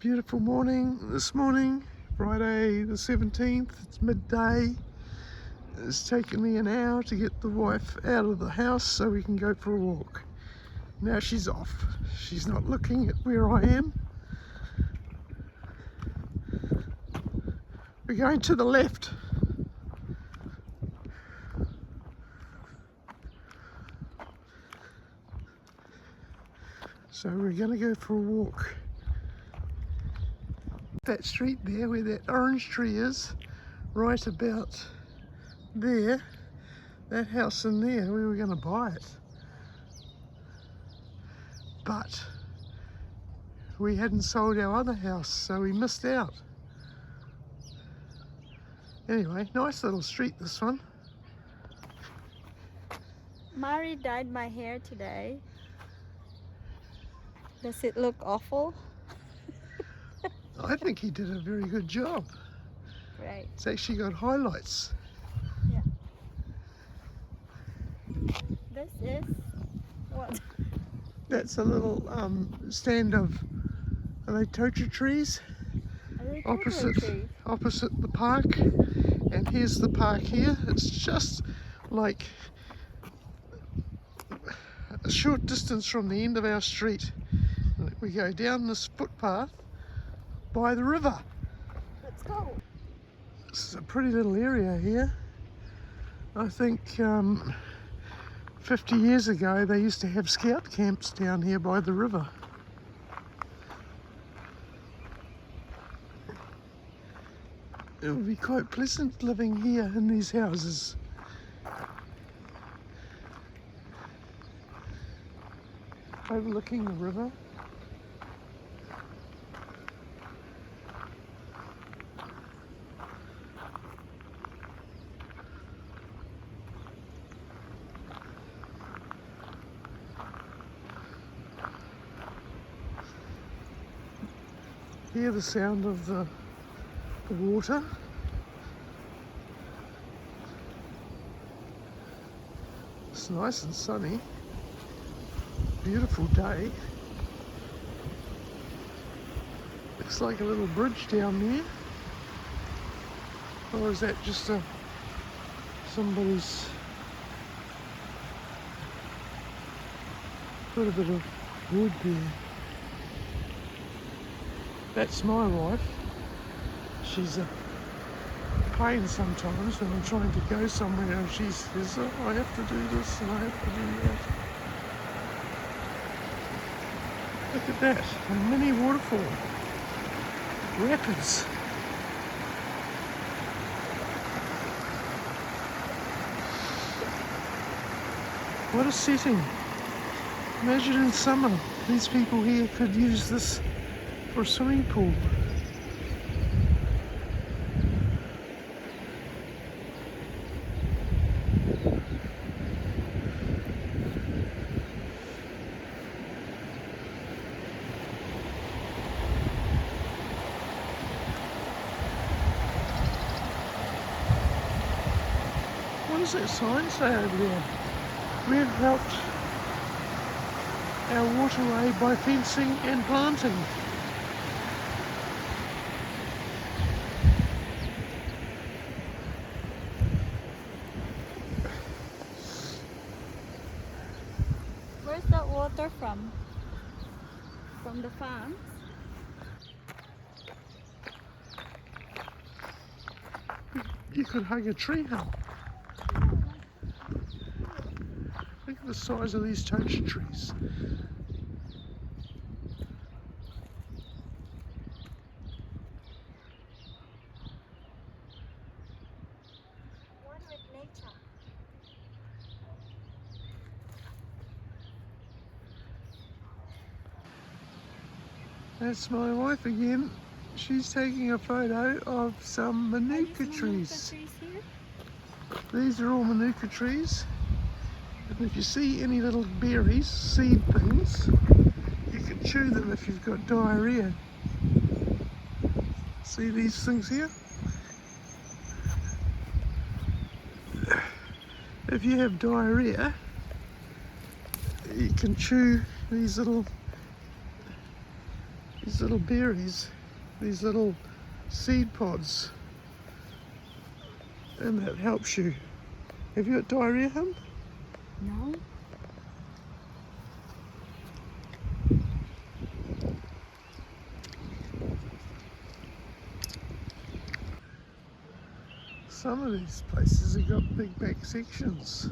Beautiful morning this morning, Friday the 17th. It's midday. It's taken me an hour to get the wife out of the house so we can go for a walk. Now she's off. She's not looking at where I am. We're going to the left. So we're going to go for a walk. That street there where that orange tree is, right about there, that house in there, we were going to buy it. But we hadn't sold our other house, so we missed out. Anyway, nice little street, this one. Mari dyed my hair today. Does it look awful? I think he did a very good job. Right. It's actually got highlights. Yeah. This is what? That's a little stand of, are they tocha trees? Opposite the park. And here's the park here. It's just like a short distance from the end of our street. We go down this footpath by the river. Let's go. This is a pretty little area here. I think 50 years ago they used to have scout camps down here by the river. It would be quite pleasant living here in these houses. Overlooking the river. Hear the sound of the water. It's nice and sunny. Beautiful day. Looks like a little bridge down there. Or is that just somebody's put a bit of wood there? That's my wife. She's a pain sometimes when I'm trying to go somewhere and she says, oh, I have to do this and I have to do that. Look at that, a mini waterfall. Rapids. What a setting. Imagine in summer, these people here could use this for a swimming pool. What does that sign say over there? We have helped our waterway by fencing and planting. Where's that water from? From the farm? You could hug a tree hump. Look at the size of these tocha trees. One with nature. That's my wife again. She's taking a photo of some manuka trees. These are all manuka trees. And if you see any little berries, seed things, you can chew them if you've got diarrhea. See these things here? If you have diarrhea, you can chew these little these little berries, these little seed pods, and that helps you. Have you got diarrhea, hun? No. Some of these places have got big back sections.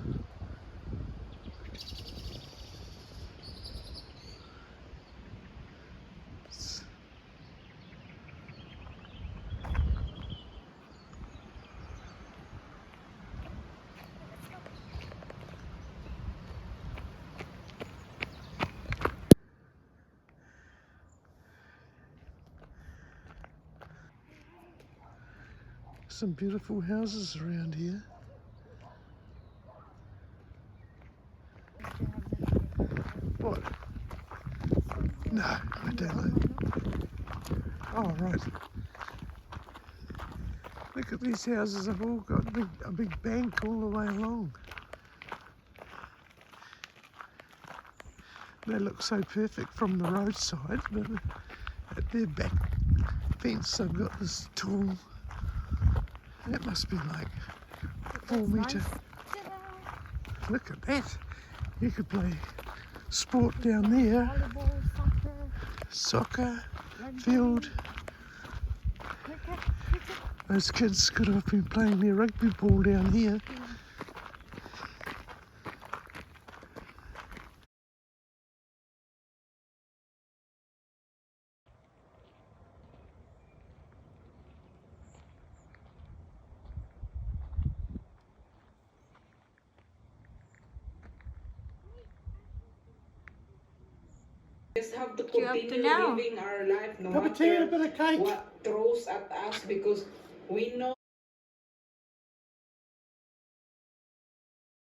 Some beautiful houses around here. What? No, I don't know. Oh, right. Look at these houses, have all got a big bank all the way along. They look so perfect from the roadside, but at their back fence they've got this tall, that must be like 4 metre. Nice. Look at that. You could play sport down there. Volleyball, Soccer, rugby, field. cricket. Those kids could have been playing their rugby ball down here. Just have to You up to continue now? living our life no Cup of tea and a matter bit of cake. what throws at us because we know